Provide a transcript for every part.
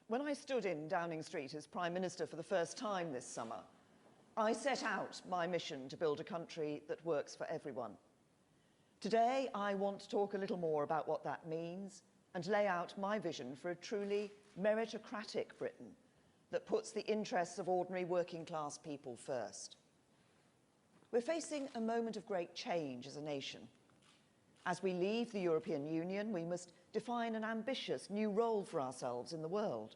When I stood in Downing Street as Prime Minister for the first time this summer, I set out my mission to build a country that works for everyone. Today, I want to talk a little more about what that means and lay out my vision for a truly meritocratic Britain that puts the interests of ordinary working class people first. We're facing a moment of great change as a nation. As we leave the European Union, we must define an ambitious new role for ourselves in the world.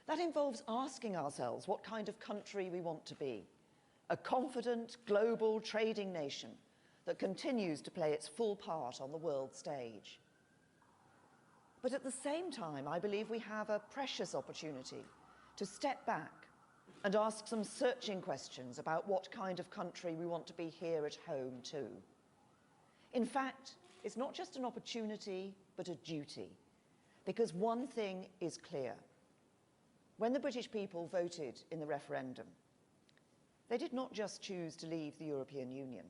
That involves asking ourselves what kind of country we want to be. A confident, global trading nation that continues to play its full part on the world stage. But at the same time, I believe we have a precious opportunity to step back and ask some searching questions about what kind of country we want to be here at home too. In fact, it's not just an opportunity, but a duty, because one thing is clear. When the British people voted in the referendum, they did not just choose to leave the European Union.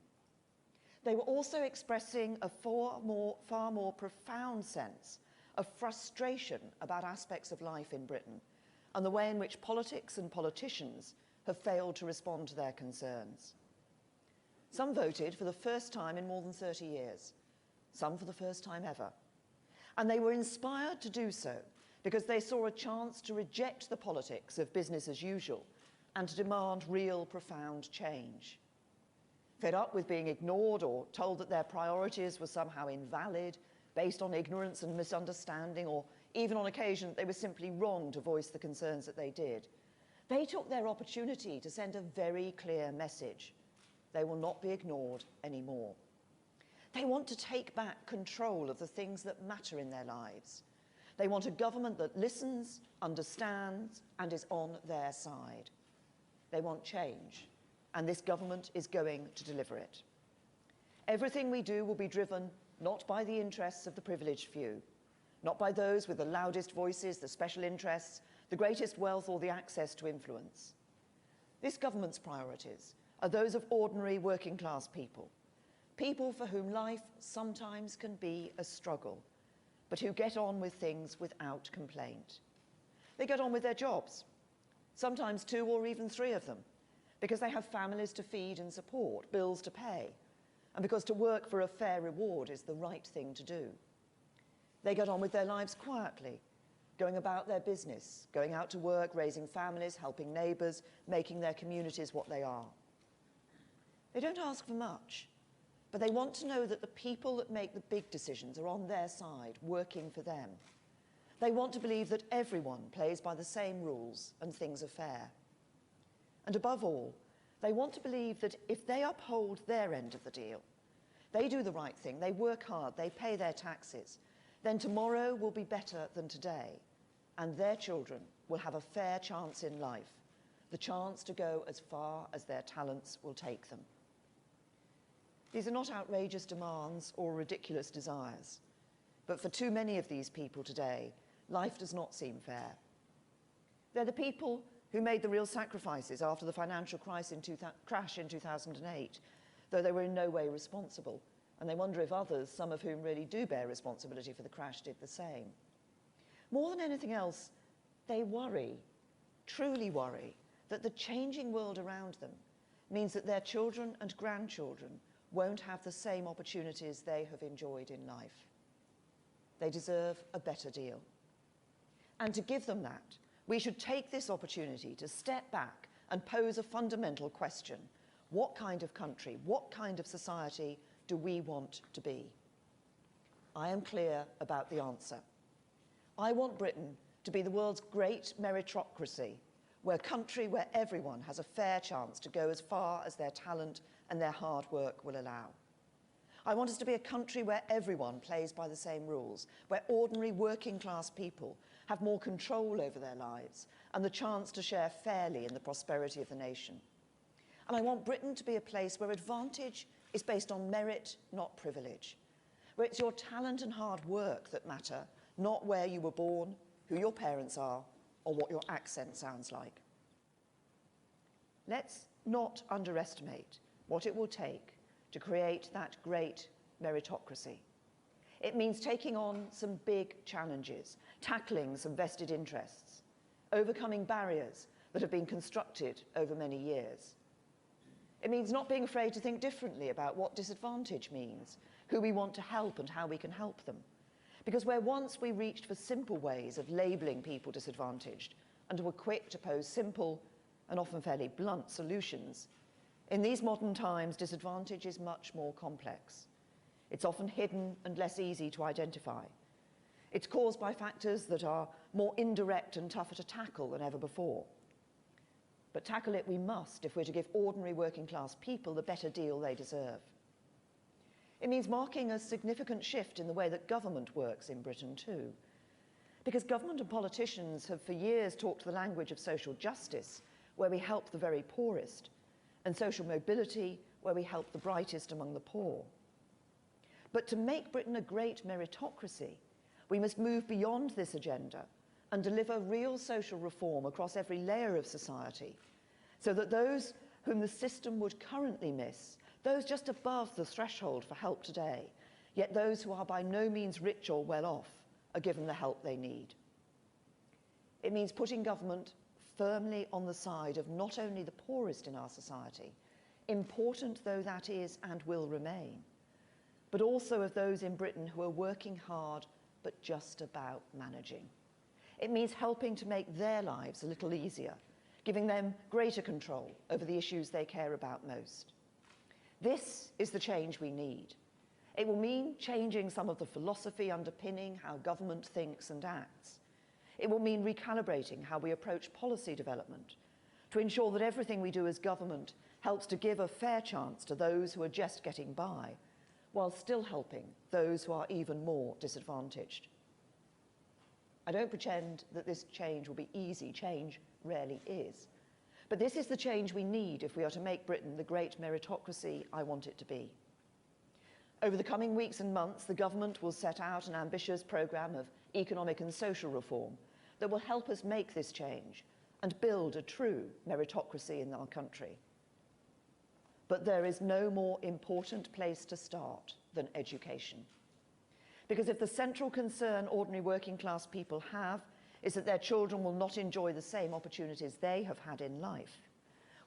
They were also expressing a far more profound sense of frustration about aspects of life in Britain and the way in which politics and politicians have failed to respond to their concerns. Some voted for the first time in more than 30 years, some for the first time ever. And they were inspired to do so because they saw a chance to reject the politics of business as usual and to demand real, profound change. Fed up with being ignored or told that their priorities were somehow invalid, based on ignorance and misunderstanding, or even on occasion they were simply wrong to voice the concerns that they did, they took their opportunity to send a very clear message. They will not be ignored anymore. They want to take back control of the things that matter in their lives. They want a government that listens, understands, and is on their side. They want change, and this government is going to deliver it. Everything we do will be driven not by the interests of the privileged few, not by those with the loudest voices, the special interests, the greatest wealth, or the access to influence. This government's priorities are those of ordinary working class people, people for whom life sometimes can be a struggle, but who get on with things without complaint. They get on with their jobs, sometimes 2 or even 3 of them, because they have families to feed and support, bills to pay, and because to work for a fair reward is the right thing to do. They get on with their lives quietly, going about their business, going out to work, raising families, helping neighbours, making their communities what they are. They don't ask for much, but they want to know that the people that make the big decisions are on their side, working for them. They want to believe that everyone plays by the same rules and things are fair. And above all, they want to believe that if they uphold their end of the deal, they do the right thing, they work hard, they pay their taxes, then tomorrow will be better than today, and their children will have a fair chance in life, the chance to go as far as their talents will take them. These are not outrageous demands or ridiculous desires, but for too many of these people today, life does not seem fair. They're the people who made the real sacrifices after the financial crash in 2008, though they were in no way responsible, and they wonder if others, some of whom really do bear responsibility for the crash, did the same. More than anything else, they worry, truly worry, that the changing world around them means that their children and grandchildren won't have the same opportunities they have enjoyed in life. They deserve a better deal. And to give them that, we should take this opportunity to step back and pose a fundamental question. What kind of country, what kind of society do we want to be? I am clear about the answer. I want Britain to be the world's great meritocracy, a country where everyone has a fair chance to go as far as their talent and their hard work will allow. I want us to be a country where everyone plays by the same rules, where ordinary working class people have more control over their lives and the chance to share fairly in the prosperity of the nation. And I want Britain to be a place where advantage is based on merit, not privilege, where it's your talent and hard work that matter, not where you were born, who your parents are, or what your accent sounds like. Let's not underestimate what it will take to create that great meritocracy. It means taking on some big challenges, tackling some vested interests, overcoming barriers that have been constructed over many years. It means not being afraid to think differently about what disadvantage means, who we want to help and how we can help them. Because where once we reached for simple ways of labelling people disadvantaged and were quick to pose simple and often fairly blunt solutions, in these modern times, disadvantage is much more complex. It's often hidden and less easy to identify. It's caused by factors that are more indirect and tougher to tackle than ever before. But tackle it we must if we're to give ordinary working class people the better deal they deserve. It means marking a significant shift in the way that government works in Britain too. Because government and politicians have for years talked the language of social justice, where we help the very poorest, and social mobility, where we help the brightest among the poor. But to make Britain a great meritocracy, we must move beyond this agenda and deliver real social reform across every layer of society, so that those whom the system would currently miss, those just above the threshold for help today, yet those who are by no means rich or well off, are given the help they need. It means putting government firmly on the side of not only the poorest in our society, important though that is and will remain, but also of those in Britain who are working hard but just about managing. It means helping to make their lives a little easier, giving them greater control over the issues they care about most. This is the change we need. It will mean changing some of the philosophy underpinning how government thinks and acts. It will mean recalibrating how we approach policy development to ensure that everything we do as government helps to give a fair chance to those who are just getting by, while still helping those who are even more disadvantaged. I don't pretend that this change will be easy. Change rarely is. But this is the change we need if we are to make Britain the great meritocracy I want it to be. Over the coming weeks and months, the government will set out an ambitious programme of economic and social reform that will help us make this change and build a true meritocracy in our country. But there is no more important place to start than education. Because if the central concern ordinary working class people have is that their children will not enjoy the same opportunities they have had in life,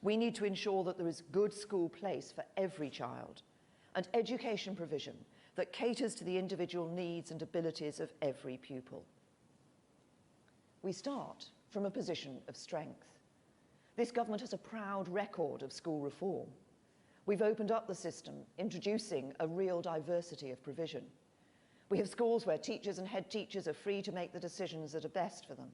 we need to ensure that there is a good school place for every child and education provision that caters to the individual needs and abilities of every pupil. We start from a position of strength. This government has a proud record of school reform. We've opened up the system, introducing a real diversity of provision. We have schools where teachers and head teachers are free to make the decisions that are best for them.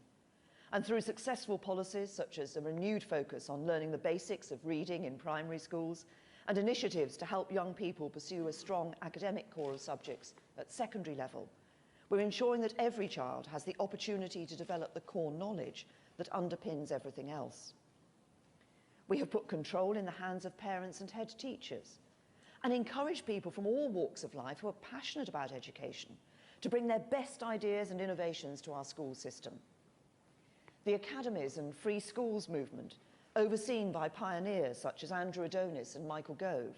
And through successful policies such as a renewed focus on learning the basics of reading in primary schools and initiatives to help young people pursue a strong academic core of subjects at secondary level, we're ensuring that every child has the opportunity to develop the core knowledge that underpins everything else. We have put control in the hands of parents and head teachers and encourage people from all walks of life who are passionate about education to bring their best ideas and innovations to our school system. The academies and free schools movement, overseen by pioneers such as Andrew Adonis and Michael Gove,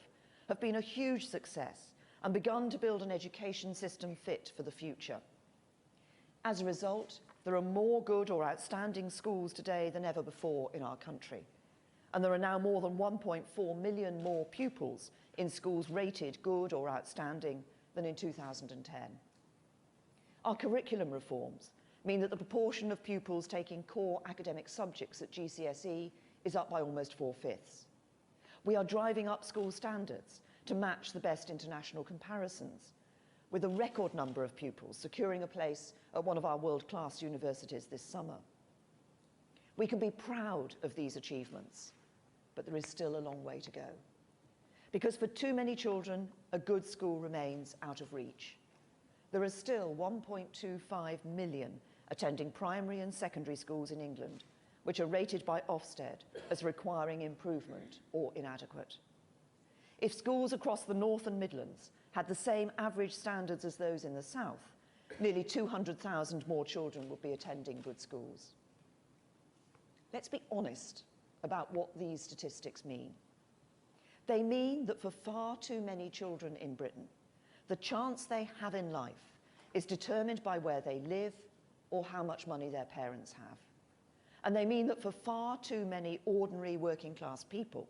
have been a huge success and begun to build an education system fit for the future. As a result, there are more good or outstanding schools today than ever before in our country, and there are now more than 1.4 million more pupils in schools rated good or outstanding than in 2010. Our curriculum reforms mean that the proportion of pupils taking core academic subjects at GCSE is up by almost 4/5. We are driving up school standards to match the best international comparisons, with a record number of pupils securing a place at one of our world-class universities this summer. We can be proud of these achievements, but there is still a long way to go. Because for too many children, a good school remains out of reach. There are still 1.25 million attending primary and secondary schools in England, which are rated by Ofsted as requiring improvement or inadequate. If schools across the North and Midlands had the same average standards as those in the South, nearly 200,000 more children would be attending good schools. Let's be honest about what these statistics mean. They mean that for far too many children in Britain, the chance they have in life is determined by where they live or how much money their parents have. And they mean that for far too many ordinary working class people,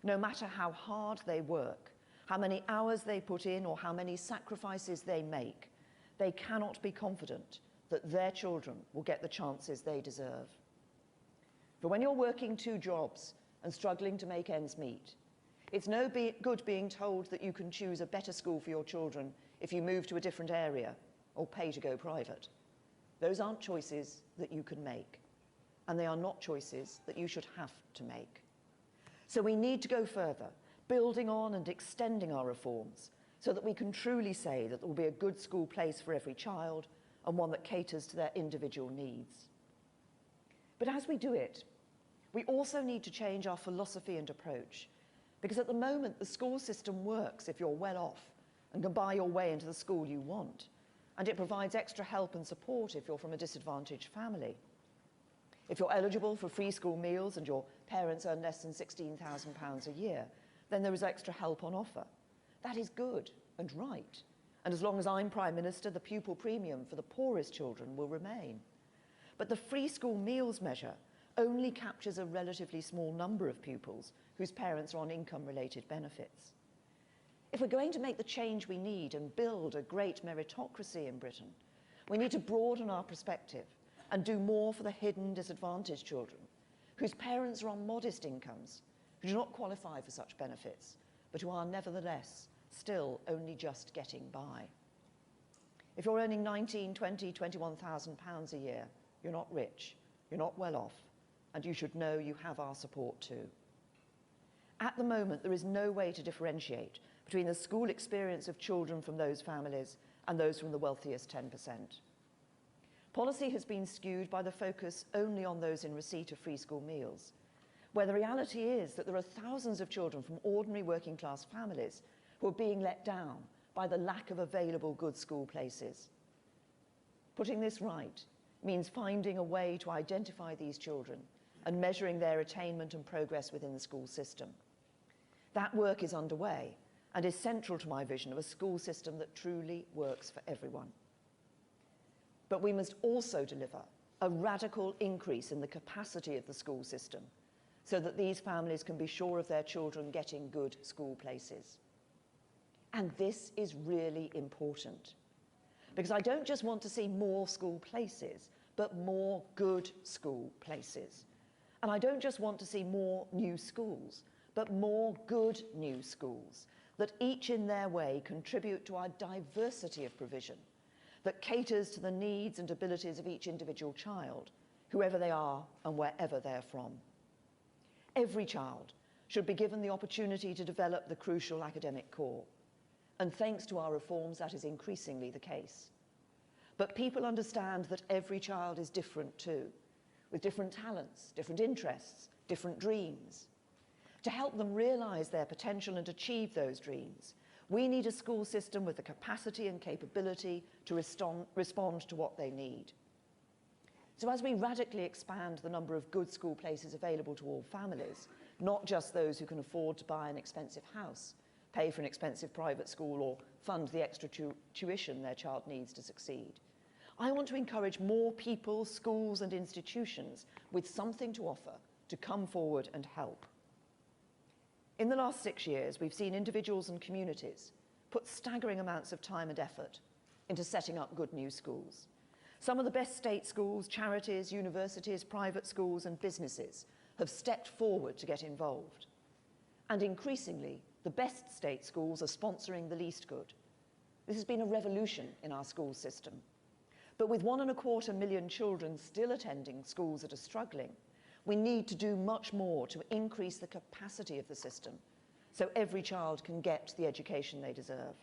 no matter how hard they work, how many hours they put in, or how many sacrifices they make, they cannot be confident that their children will get the chances they deserve. For when you're working 2 jobs and struggling to make ends meet, it's no good being told that you can choose a better school for your children if you move to a different area or pay to go private. Those aren't choices that you can make, and they are not choices that you should have to make. So we need to go further, building on and extending our reforms so that we can truly say that there will be a good school place for every child and one that caters to their individual needs. But as we do it, we also need to change our philosophy and approach, because at the moment the school system works if you're well off and can buy your way into the school you want, and it provides extra help and support if you're from a disadvantaged family. If you're eligible for free school meals and your parents earn less than £16,000 a year, then there is extra help on offer. That is good and right. And as long as I'm Prime Minister, the pupil premium for the poorest children will remain. But the free school meals measure only captures a relatively small number of pupils whose parents are on income-related benefits. If we're going to make the change we need and build a great meritocracy in Britain, we need to broaden our perspective and do more for the hidden disadvantaged children whose parents are on modest incomes, who do not qualify for such benefits, but who are nevertheless still only just getting by. If you're earning £19,000, £20,000, £21,000 a year, you're not rich, you're not well off, and you should know you have our support too. At the moment, there is no way to differentiate between the school experience of children from those families and those from the wealthiest 10%. Policy has been skewed by the focus only on those in receipt of free school meals, where the reality is that there are thousands of children from ordinary working class families who are being let down by the lack of available good school places. Putting this right means finding a way to identify these children and measuring their attainment and progress within the school system. That work is underway and is central to my vision of a school system that truly works for everyone. But we must also deliver a radical increase in the capacity of the school system so that these families can be sure of their children getting good school places. And this is really important, because I don't just want to see more school places, but more good school places. And I don't just want to see more new schools, but more good new schools that each in their way contribute to our diversity of provision, that caters to the needs and abilities of each individual child, whoever they are and wherever they're from. Every child should be given the opportunity to develop the crucial academic core, and thanks to our reforms, that is increasingly the case. But people understand that every child is different too, with different talents, different interests, different dreams. To help them realise their potential and achieve those dreams, we need a school system with the capacity and capability to respond to what they need. So as we radically expand the number of good school places available to all families, not just those who can afford to buy an expensive house, pay for an expensive private school, or fund the extra tuition their child needs to succeed, I want to encourage more people, schools and institutions with something to offer to come forward and help. In the last 6 years, we've seen individuals and communities put staggering amounts of time and effort into setting up good new schools. Some of the best state schools, charities, universities, private schools and businesses have stepped forward to get involved. And increasingly, the best state schools are sponsoring the least good. This has been a revolution in our school system. But with 1.25 million children still attending schools that are struggling, we need to do much more to increase the capacity of the system so every child can get the education they deserve.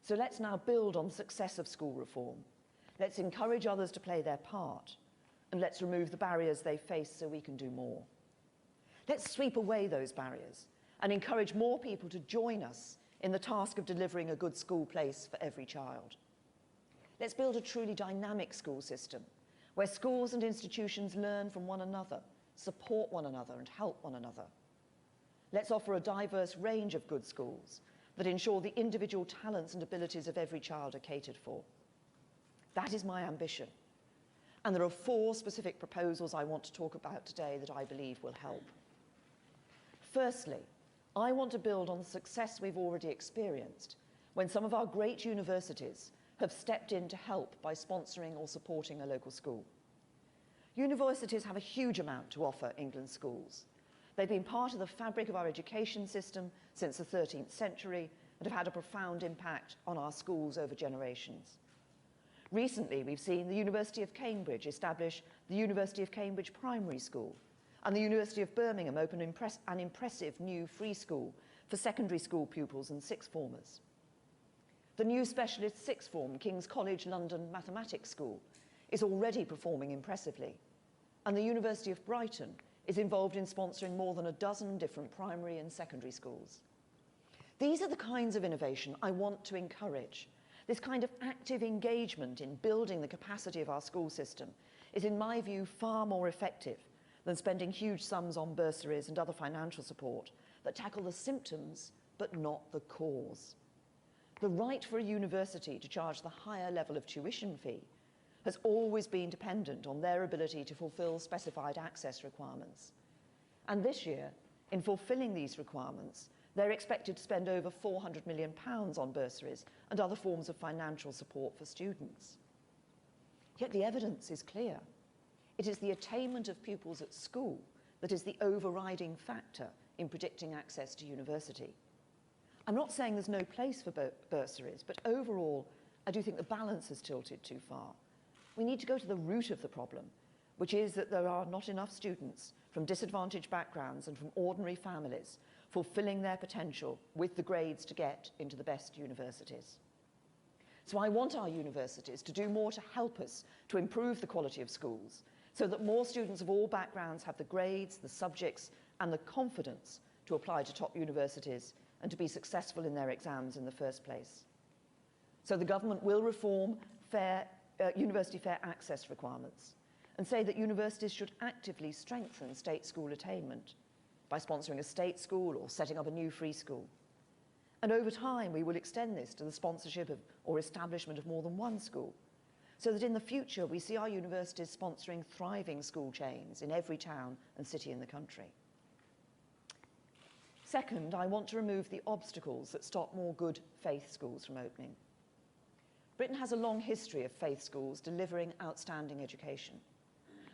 So let's now build on the success of school reform. Let's encourage others to play their part, and let's remove the barriers they face so we can do more. Let's sweep away those barriers and encourage more people to join us in the task of delivering a good school place for every child. Let's build a truly dynamic school system where schools and institutions learn from one another, support one another and help one another. Let's offer a diverse range of good schools that ensure the individual talents and abilities of every child are catered for. That is my ambition. And there are 4 specific proposals I want to talk about today that I believe will help. Firstly, I want to build on the success we've already experienced when some of our great universities have stepped in to help by sponsoring or supporting a local school. Universities have a huge amount to offer England's schools. They've been part of the fabric of our education system since the 13th century and have had a profound impact on our schools over generations. Recently, we've seen the University of Cambridge establish the University of Cambridge Primary School, and the University of Birmingham open an impressive new free school for secondary school pupils and sixth formers. The new specialist sixth form King's College London Mathematics School is already performing impressively, and the University of Brighton is involved in sponsoring more than a dozen different primary and secondary schools. These are the kinds of innovation I want to encourage. This kind of active engagement in building the capacity of our school system is, in my view, far more effective than spending huge sums on bursaries and other financial support that tackle the symptoms but not the cause. The right for a university to charge the higher level of tuition fee has always been dependent on their ability to fulfil specified access requirements. And this year, in fulfilling these requirements, they're expected to spend over £400 million on bursaries and other forms of financial support for students. Yet the evidence is clear. It is the attainment of pupils at school that is the overriding factor in predicting access to university. I'm not saying there's no place for bursaries, but overall, I do think the balance has tilted too far. We need to go to the root of the problem, which is that there are not enough students from disadvantaged backgrounds and from ordinary families fulfilling their potential with the grades to get into the best universities. So I want our universities to do more to help us to improve the quality of schools so that more students of all backgrounds have the grades, the subjects, and the confidence to apply to top universities and to be successful in their exams in the first place. So the government will reform university fair access requirements and say that universities should actively strengthen state school attainment by sponsoring a state school or setting up a new free school. And over time, we will extend this to the sponsorship of or establishment of more than one school, so that in the future we see our universities sponsoring thriving school chains in every town and city in the country. Second, I want to remove the obstacles that stop more good faith schools from opening. Britain has a long history of faith schools delivering outstanding education.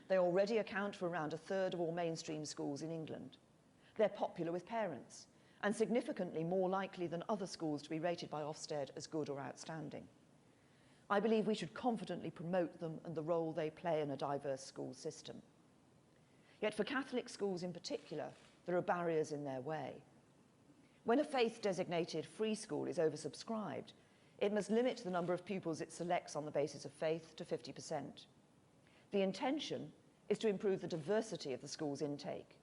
They already account for around 1/3 of all mainstream schools in England. They're popular with parents and significantly more likely than other schools to be rated by Ofsted as good or outstanding. I believe we should confidently promote them and the role they play in a diverse school system. Yet for Catholic schools in particular, there are barriers in their way. When a faith-designated free school is oversubscribed, it must limit the number of pupils it selects on the basis of faith to 50%. The intention is to improve the diversity of the school's intake,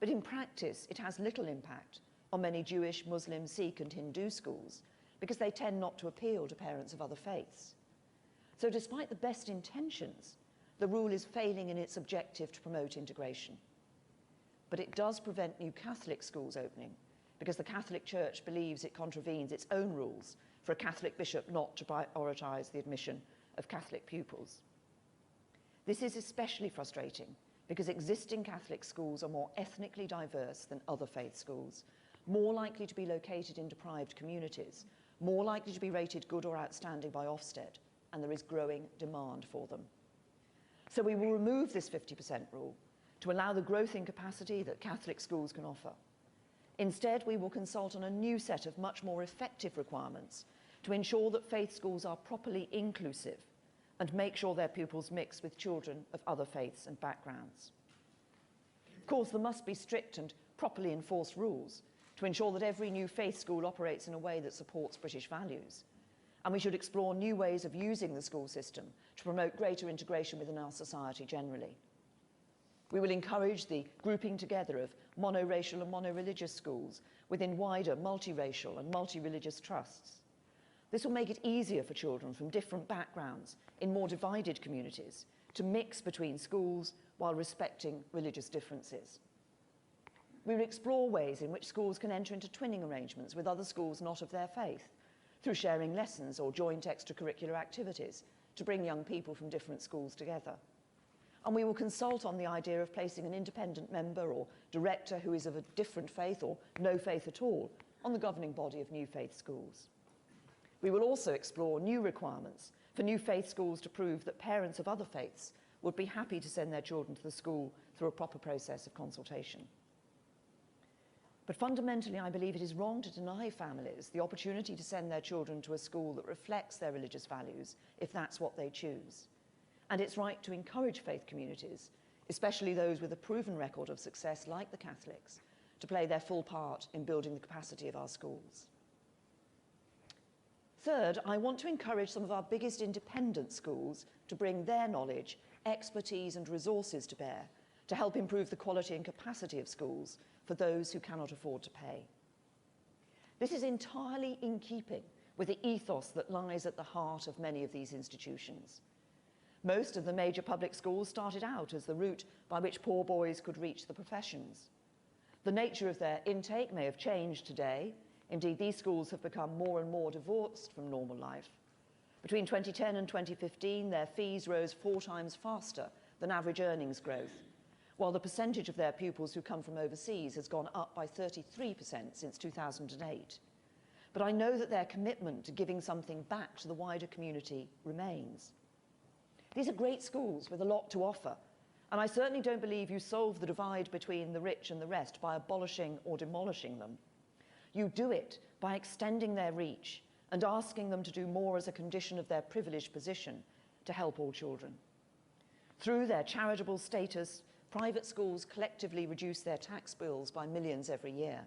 but in practice it has little impact on many Jewish, Muslim, Sikh and Hindu schools because they tend not to appeal to parents of other faiths. So despite the best intentions, the rule is failing in its objective to promote integration. But it does prevent new Catholic schools opening because the Catholic Church believes it contravenes its own rules for a Catholic bishop not to prioritise the admission of Catholic pupils. This is especially frustrating because existing Catholic schools are more ethnically diverse than other faith schools, more likely to be located in deprived communities, more likely to be rated good or outstanding by Ofsted, and there is growing demand for them. So we will remove this 50% rule to allow the growth in capacity that Catholic schools can offer. Instead, we will consult on a new set of much more effective requirements to ensure that faith schools are properly inclusive and make sure their pupils mix with children of other faiths and backgrounds. Of course, there must be strict and properly enforced rules to ensure that every new faith school operates in a way that supports British values. And we should explore new ways of using the school system to promote greater integration within our society generally. We will encourage the grouping together of monoracial and monoreligious schools within wider multiracial and multi-religious trusts. This will make it easier for children from different backgrounds in more divided communities to mix between schools while respecting religious differences. We will explore ways in which schools can enter into twinning arrangements with other schools not of their faith, through sharing lessons or joint extracurricular activities to bring young people from different schools together. And we will consult on the idea of placing an independent member or director who is of a different faith or no faith at all on the governing body of new faith schools. We will also explore new requirements for new faith schools to prove that parents of other faiths would be happy to send their children to the school through a proper process of consultation. But fundamentally, I believe it is wrong to deny families the opportunity to send their children to a school that reflects their religious values, if that's what they choose. And it's right to encourage faith communities, especially those with a proven record of success like the Catholics, to play their full part in building the capacity of our schools. Third, I want to encourage some of our biggest independent schools to bring their knowledge, expertise and resources to bear to help improve the quality and capacity of schools for those who cannot afford to pay. This is entirely in keeping with the ethos that lies at the heart of many of these institutions. Most of the major public schools started out as the route by which poor boys could reach the professions. The nature of their intake may have changed today. Indeed, these schools have become more and more divorced from normal life. Between 2010 and 2015, their fees rose 4 times faster than average earnings growth, while the percentage of their pupils who come from overseas has gone up by 33% since 2008. But I know that their commitment to giving something back to the wider community remains. These are great schools with a lot to offer, and I certainly don't believe you solve the divide between the rich and the rest by abolishing or demolishing them. You do it by extending their reach and asking them to do more as a condition of their privileged position to help all children. Through their charitable status, private schools collectively reduce their tax bills by millions every year.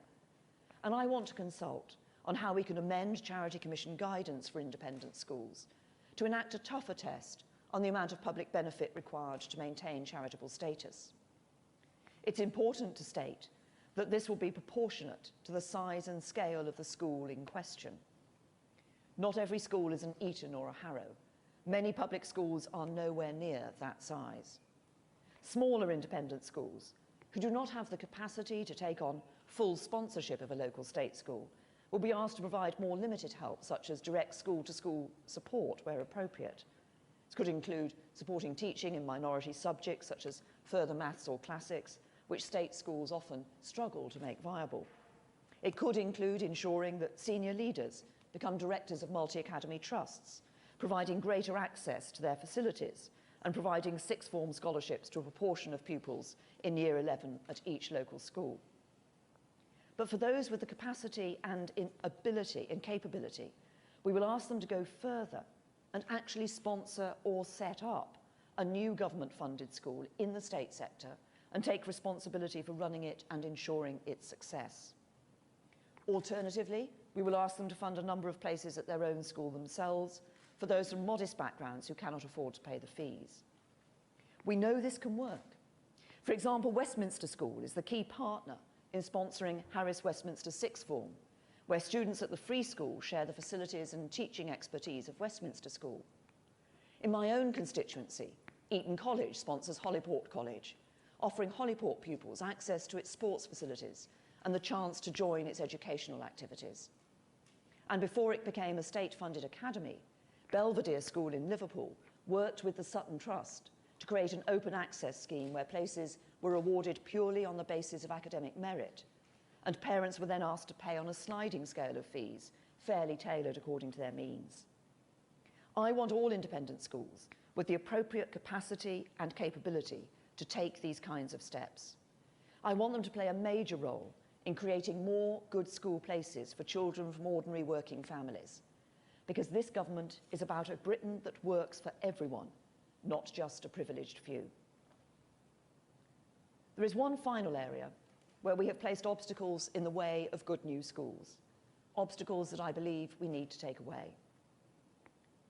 And I want to consult on how we can amend Charity Commission guidance for independent schools to enact a tougher test on the amount of public benefit required to maintain charitable status. It's important to state that this will be proportionate to the size and scale of the school in question. Not every school is an Eton or a Harrow. Many public schools are nowhere near that size. Smaller independent schools, who do not have the capacity to take on full sponsorship of a local state school, will be asked to provide more limited help, such as direct school-to-school support where appropriate. This could include supporting teaching in minority subjects, such as further maths or classics, which state schools often struggle to make viable. It could include ensuring that senior leaders become directors of multi-academy trusts, providing greater access to their facilities, and providing sixth form scholarships to a proportion of pupils in year 11 at each local school. But for those with the capacity and ability and capability, we will ask them to go further and actually sponsor or set up a new government-funded school in the state sector and take responsibility for running it and ensuring its success. Alternatively, we will ask them to fund a number of places at their own school themselves for those from modest backgrounds who cannot afford to pay the fees. We know this can work. For example, Westminster School is the key partner in sponsoring Harris Westminster Sixth Form, where students at the free school share the facilities and teaching expertise of Westminster School. In my own constituency, Eton College sponsors Holyport College, offering Holyport pupils access to its sports facilities and the chance to join its educational activities. And before it became a state-funded academy, Belvedere School in Liverpool worked with the Sutton Trust to create an open access scheme where places were awarded purely on the basis of academic merit, and parents were then asked to pay on a sliding scale of fees, fairly tailored according to their means. I want all independent schools with the appropriate capacity and capability to take these kinds of steps. I want them to play a major role in creating more good school places for children from ordinary working families, because this government is about a Britain that works for everyone, not just a privileged few. There is one final area where we have placed obstacles in the way of good new schools, obstacles that I believe we need to take away.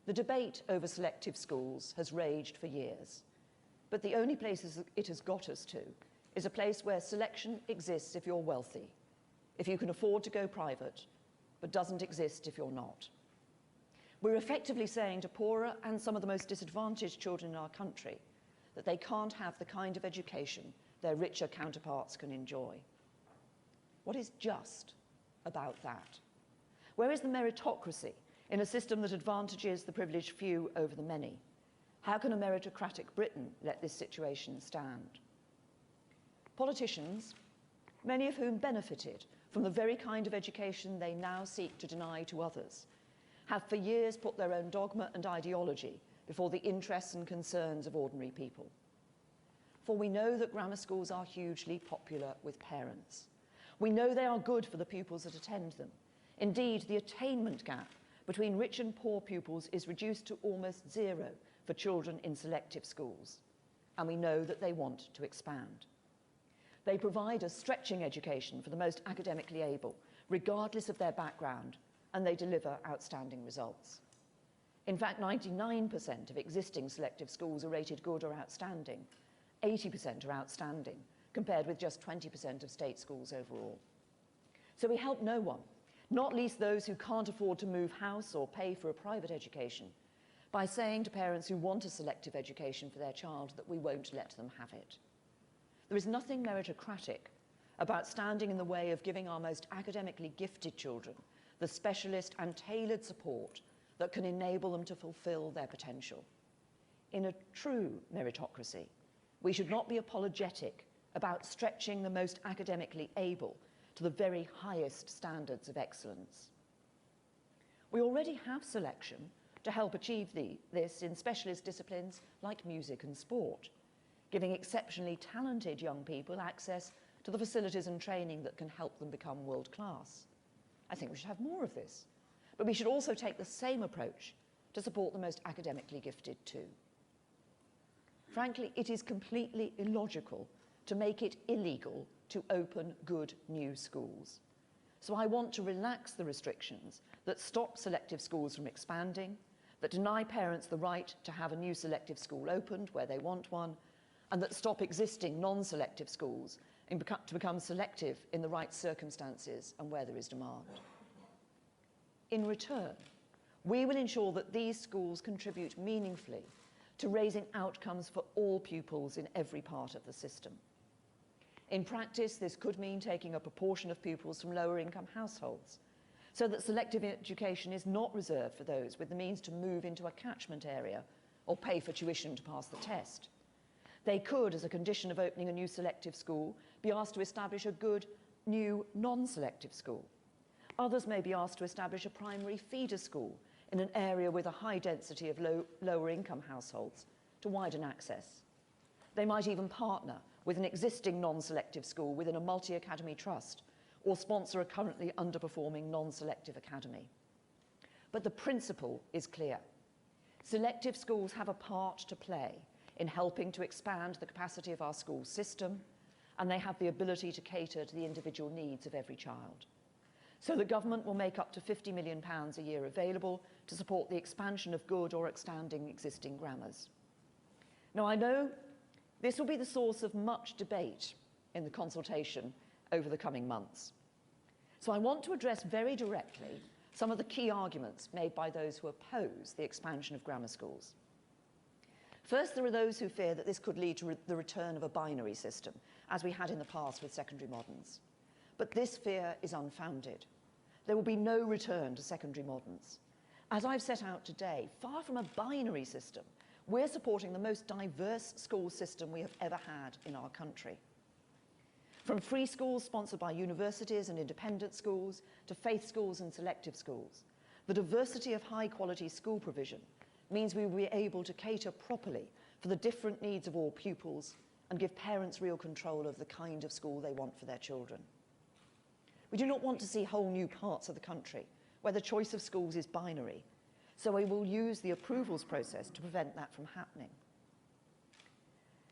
The debate over selective schools has raged for years, but the only places it has got us to is a place where selection exists if you're wealthy, if you can afford to go private, but doesn't exist if you're not. We're effectively saying to poorer and some of the most disadvantaged children in our country that they can't have the kind of education their richer counterparts can enjoy. What is just about that? Where is the meritocracy in a system that advantages the privileged few over the many? How can a meritocratic Britain let this situation stand? Politicians, many of whom benefited from the very kind of education they now seek to deny to others, have for years put their own dogma and ideology before the interests and concerns of ordinary people. For we know that grammar schools are hugely popular with parents. We know they are good for the pupils that attend them. Indeed, the attainment gap between rich and poor pupils is reduced to almost zero for children in selective schools, and we know that they want to expand. They provide a stretching education for the most academically able, regardless of their background, and they deliver outstanding results. In fact, 99% of existing selective schools are rated good or outstanding. 80% are outstanding, compared with just 20% of state schools overall. So we help no one, not least those who can't afford to move house or pay for a private education, by saying to parents who want a selective education for their child that we won't let them have it. There is nothing meritocratic about standing in the way of giving our most academically gifted children the specialist and tailored support that can enable them to fulfill their potential. In a true meritocracy, we should not be apologetic about stretching the most academically able to the very highest standards of excellence. We already have selection to help achieve this in specialist disciplines like music and sport, giving exceptionally talented young people access to the facilities and training that can help them become world class. I think we should have more of this, but we should also take the same approach to support the most academically gifted too. Frankly, it is completely illogical to make it illegal to open good new schools. So I want to relax the restrictions that stop selective schools from expanding, that deny parents the right to have a new selective school opened where they want one, and that stop existing non-selective schools to become selective in the right circumstances and where there is demand. In return, we will ensure that these schools contribute meaningfully to raising outcomes for all pupils in every part of the system. In practice, this could mean taking a proportion of pupils from lower income households, so that selective education is not reserved for those with the means to move into a catchment area or pay for tuition to pass the test. They could, as a condition of opening a new selective school, be asked to establish a good new non-selective school. Others may be asked to establish a primary feeder school in an area with a high density of lower income households to widen access. They might even partner with an existing non-selective school within a multi-academy trust, or sponsor a currently underperforming non-selective academy. But the principle is clear. Selective schools have a part to play in helping to expand the capacity of our school system, and they have the ability to cater to the individual needs of every child. So the government will make up to £50 million a year available to support the expansion of good or outstanding existing grammars. Now, I know this will be the source of much debate in the consultation over the coming months. So I want to address very directly some of the key arguments made by those who oppose the expansion of grammar schools. First, there are those who fear that this could lead to the return of a binary system, as we had in the past with secondary moderns. But this fear is unfounded. There will be no return to secondary moderns. As I've set out today, far from a binary system, we're supporting the most diverse school system we have ever had in our country. From free schools sponsored by universities and independent schools to faith schools and selective schools, the diversity of high-quality school provision means we will be able to cater properly for the different needs of all pupils and give parents real control of the kind of school they want for their children. We do not want to see whole new parts of the country where the choice of schools is binary, so we will use the approvals process to prevent that from happening.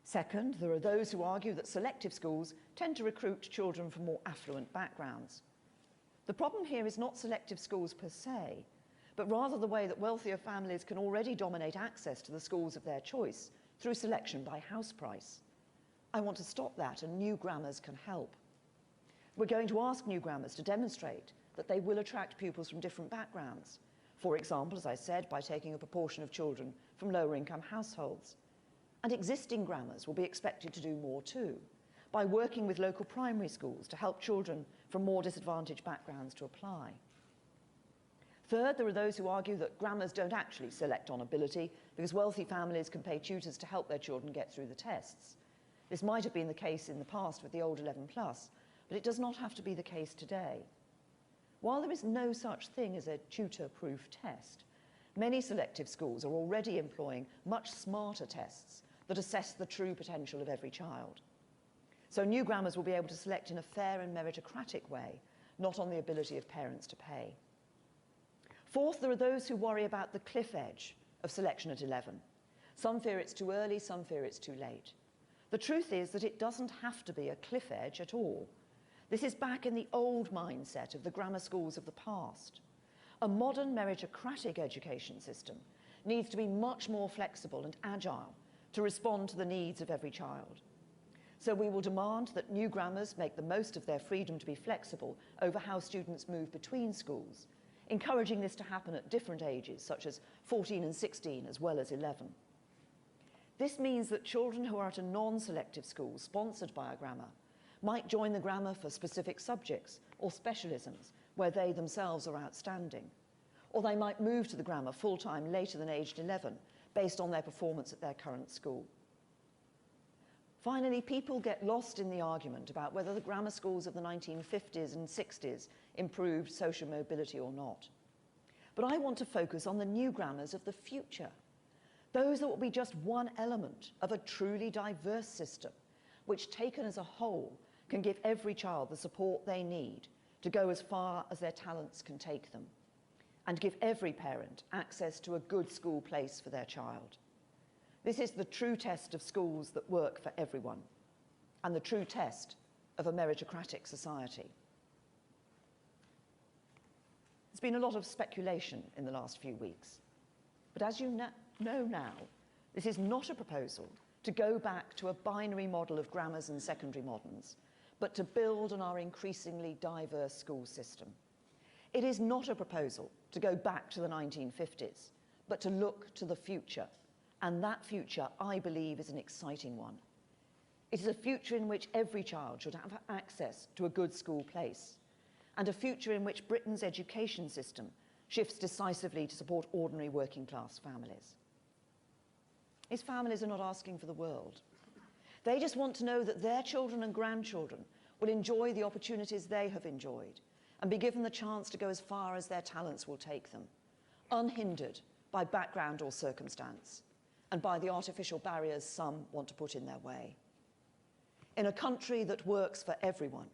Second, there are those who argue that selective schools tend to recruit children from more affluent backgrounds. The problem here is not selective schools per se, but rather the way that wealthier families can already dominate access to the schools of their choice through selection by house price. I want to stop that, and new grammars can help. We're going to ask new grammars to demonstrate that they will attract pupils from different backgrounds. For example, as I said, by taking a proportion of children from lower income households. And existing grammars will be expected to do more too, by working with local primary schools to help children from more disadvantaged backgrounds to apply. Third, there are those who argue that grammars don't actually select on ability because wealthy families can pay tutors to help their children get through the tests. This might have been the case in the past with the old 11+, but it does not have to be the case today. While there is no such thing as a tutor-proof test, many selective schools are already employing much smarter tests that assess the true potential of every child. So new grammars will be able to select in a fair and meritocratic way, not on the ability of parents to pay. Fourth, there are those who worry about the cliff edge of selection at 11. Some fear it's too early, some fear it's too late. The truth is that it doesn't have to be a cliff edge at all. This is back in the old mindset of the grammar schools of the past. A modern meritocratic education system needs to be much more flexible and agile to respond to the needs of every child. So we will demand that new grammars make the most of their freedom to be flexible over how students move between schools, encouraging this to happen at different ages, such as 14 and 16, as well as 11. This means that children who are at a non-selective school sponsored by a grammar might join the grammar for specific subjects or specialisms where they themselves are outstanding. Or they might move to the grammar full-time later than aged 11, based on their performance at their current school. Finally, people get lost in the argument about whether the grammar schools of the 1950s and 60s improved social mobility or not. But I want to focus on the new grammars of the future, those that will be just one element of a truly diverse system, which taken as a whole can give every child the support they need to go as far as their talents can take them, and give every parent access to a good school place for their child. This is the true test of schools that work for everyone, and the true test of a meritocratic society. There's been a lot of speculation in the last few weeks, but as you know now, this is not a proposal to go back to a binary model of grammars and secondary moderns, but to build on our increasingly diverse school system. It is not a proposal to go back to the 1950s, but to look to the future. And that future, I believe, is an exciting one. It is a future in which every child should have access to a good school place, and a future in which Britain's education system shifts decisively to support ordinary working class families. These families are not asking for the world. They just want to know that their children and grandchildren will enjoy the opportunities they have enjoyed and be given the chance to go as far as their talents will take them, unhindered by background or circumstance, and by the artificial barriers some want to put in their way. In a country that works for everyone,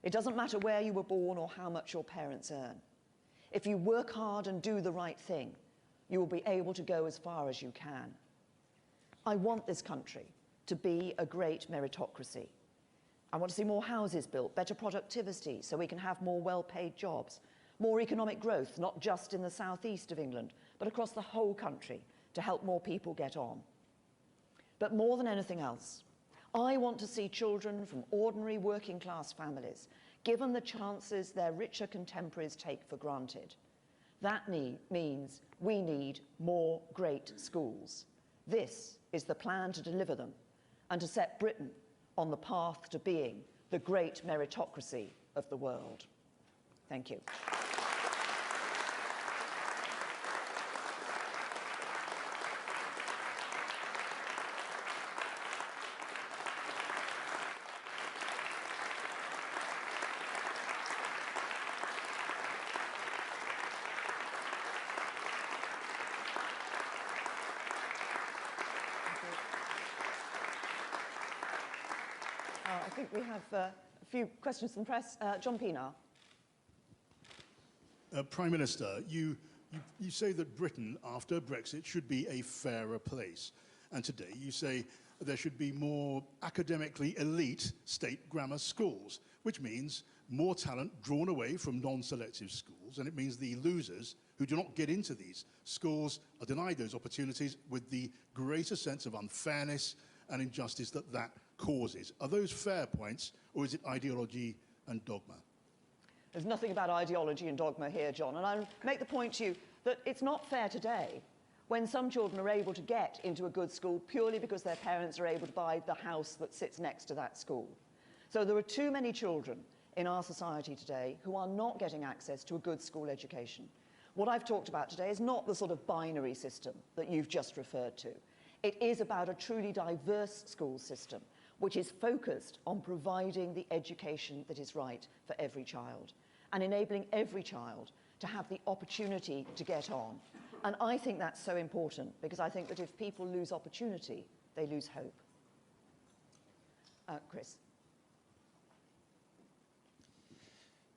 it doesn't matter where you were born or how much your parents earn. If you work hard and do the right thing, you will be able to go as far as you can. I want this country to be a great meritocracy. I want to see more houses built, better productivity, so we can have more well-paid jobs, more economic growth, not just in the southeast of England, but across the whole country, to help more people get on. But more than anything else, I want to see children from ordinary working class families given the chances their richer contemporaries take for granted. That means we need more great schools. This is the plan to deliver them and to set Britain on the path to being the great meritocracy of the world. Thank you. I think we have a few questions from the press. John Pienaar. Prime Minister, you say that Britain, after Brexit, should be a fairer place. And today you say there should be more academically elite state grammar schools, which means more talent drawn away from non-selective schools, and it means the losers who do not get into these schools are denied those opportunities with the greater sense of unfairness and injustice that that causes. Are those fair points, or is it ideology and dogma? There's nothing about ideology and dogma here, John, and I'll make the point to you that it's not fair today when some children are able to get into a good school purely because their parents are able to buy the house that sits next to that school. So there are too many children in our society today who are not getting access to a good school education. What I've talked about today is not the sort of binary system that you've just referred to. It is about a truly diverse school system, which is focused on providing the education that is right for every child and enabling every child to have the opportunity to get on. And I think that's so important, because I think that if people lose opportunity, they lose hope. Chris.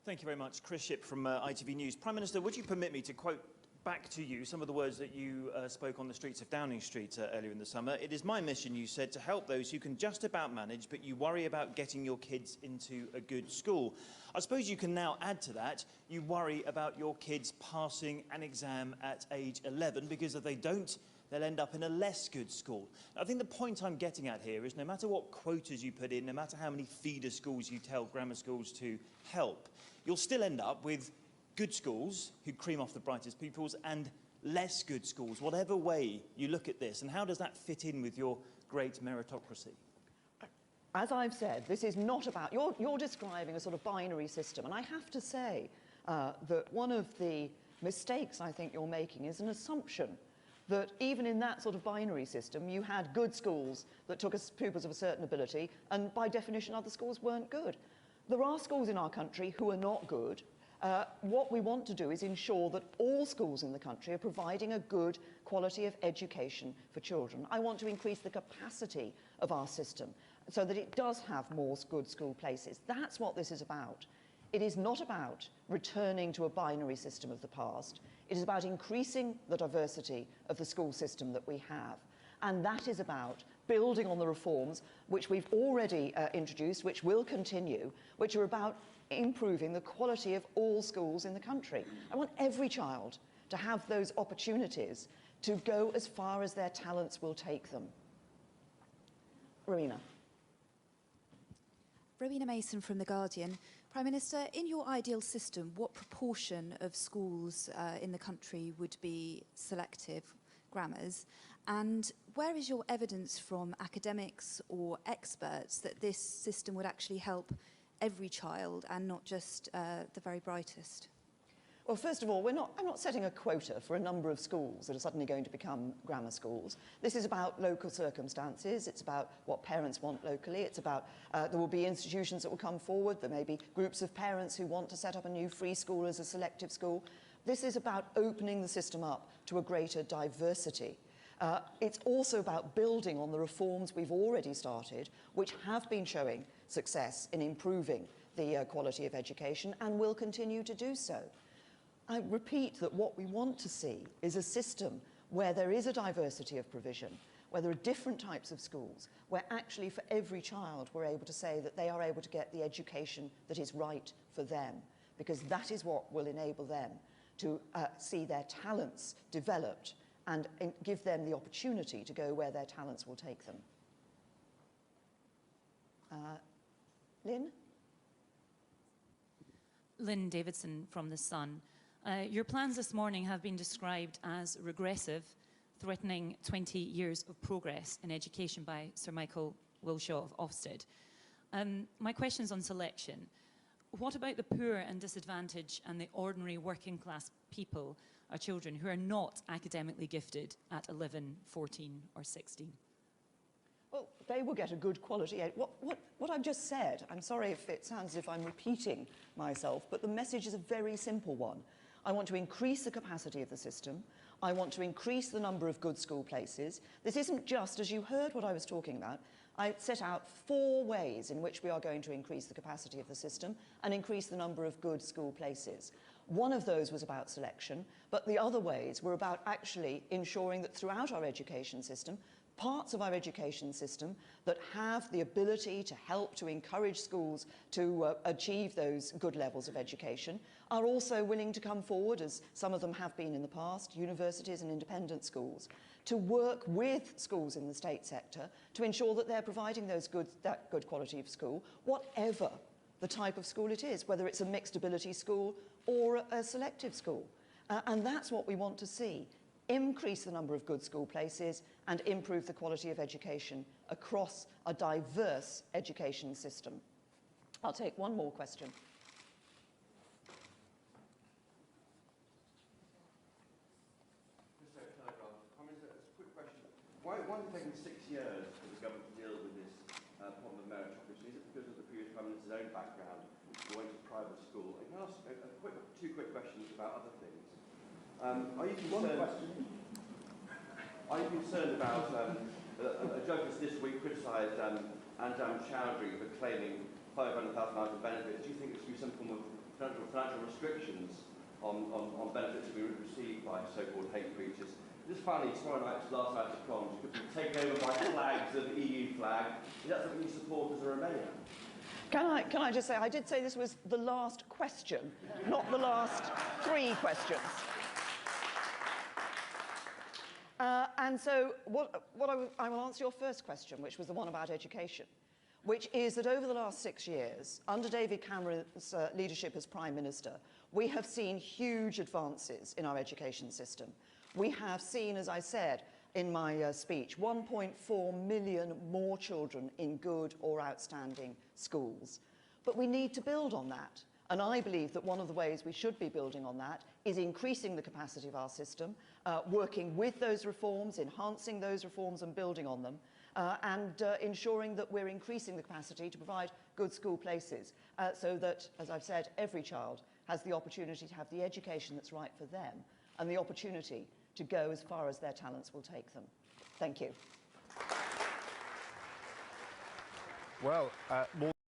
Thank you very much. Chris Shipp from ITV News. Prime Minister, would you permit me to quote back to you some of the words that you spoke on the streets of Downing Street earlier in the summer? It is my mission, you said, to help those who can just about manage, but you worry about getting your kids into a good school. I suppose you can now add to that, you worry about your kids passing an exam at age 11, because if they don't, they'll end up in a less good school. I think the point I'm getting at here is no matter what quotas you put in, no matter how many feeder schools you tell grammar schools to help, you'll still end up with good schools who cream off the brightest pupils and less good schools, whatever way you look at this. And how does that fit in with your great meritocracy? As I've said, this is not about, you're describing a sort of binary system. And I have to say that one of the mistakes I think you're making is an assumption that even in that sort of binary system, you had good schools that took pupils of a certain ability, and by definition, other schools weren't good. There are schools in our country who are not good. What we want to do is ensure that all schools in the country are providing a good quality of education for children. I want to increase the capacity of our system so that it does have more good school places. That's what this is about. It is not about returning to a binary system of the past. It is about increasing the diversity of the school system that we have. And that is about building on the reforms which we've already introduced, which will continue, which are about improving the quality of all schools in the country. I want every child to have those opportunities to go as far as their talents will take them. Rowena. Rowena Mason from The Guardian. Prime Minister, in your ideal system, what proportion of schools in the country would be selective grammars? And where is your evidence from academics or experts that this system would actually help every child and not just the very brightest? Well, first of all, I'm not setting a quota for a number of schools that are suddenly going to become grammar schools. This is about local circumstances. It's about what parents want locally. It's about there will be institutions that will come forward. There may be groups of parents who want to set up a new free school as a selective school. This is about opening the system up to a greater diversity. It's also about building on the reforms we've already started, which have been showing success in improving the quality of education and will continue to do so. I repeat that what we want to see is a system where there is a diversity of provision, where there are different types of schools, where actually for every child we're able to say that they are able to get the education that is right for them, because that is what will enable them to see their talents developed and give them the opportunity to go where their talents will take them. Lynn? Lynn Davidson from The Sun. Your plans this morning have been described as regressive, threatening 20 years of progress in education by Sir Michael Wilshaw of Ofsted. My question's on selection. What about the poor and disadvantaged and the ordinary working class people or children who are not academically gifted at 11, 14 or 16? Well, they will get a good quality aid. What I've just said, I'm sorry if it sounds as if I'm repeating myself, but the message is a very simple one. I want to increase the capacity of the system. I want to increase the number of good school places. This isn't just, as you heard what I was talking about, I set out 4 ways in which we are going to increase the capacity of the system and increase the number of good school places. One of those was about selection, but the other ways were about actually ensuring that throughout our education system, parts of our education system that have the ability to help to encourage schools to achieve those good levels of education are also willing to come forward, as some of them have been in the past, universities and independent schools, to work with schools in the state sector to ensure that they're providing that good quality of school, whatever the type of school it is, whether it's a mixed ability school or a selective school. And that's what we want to see. Increase the number of good school places and improve the quality of education across a diverse education system. I'll take one more question. Why has it taken 6 years for the government to deal with this problem of meritocracy? Is it because of the previous Prime Minister's own background, who went to private school? I can ask two quick questions about other things. Are you concerned about a judge this week criticised Anjam Chowdhury for claiming £500,000 in benefits? Do you think there should be some form of financial restrictions on benefits to be received by so-called hate preachers? Just finally, tomorrow night's last night of proms, you could be taken over by flags of the EU flag. Is that something you support as a Remainer? Can I just say, I did say this was the last question, not the last 3 questions. And so I will answer your first question, which was the one about education, which is that over the last 6 years, under David Cameron's leadership as Prime Minister, we have seen huge advances in our education system. We have seen, as I said in my speech, 1.4 million more children in good or outstanding schools. But we need to build on that. And I believe that one of the ways we should be building on that is increasing the capacity of our system, working with those reforms, enhancing those reforms and building on them, and ensuring that we're increasing the capacity to provide good school places so that, as I've said, every child has the opportunity to have the education that's right for them and the opportunity to go as far as their talents will take them. Thank you. Well, more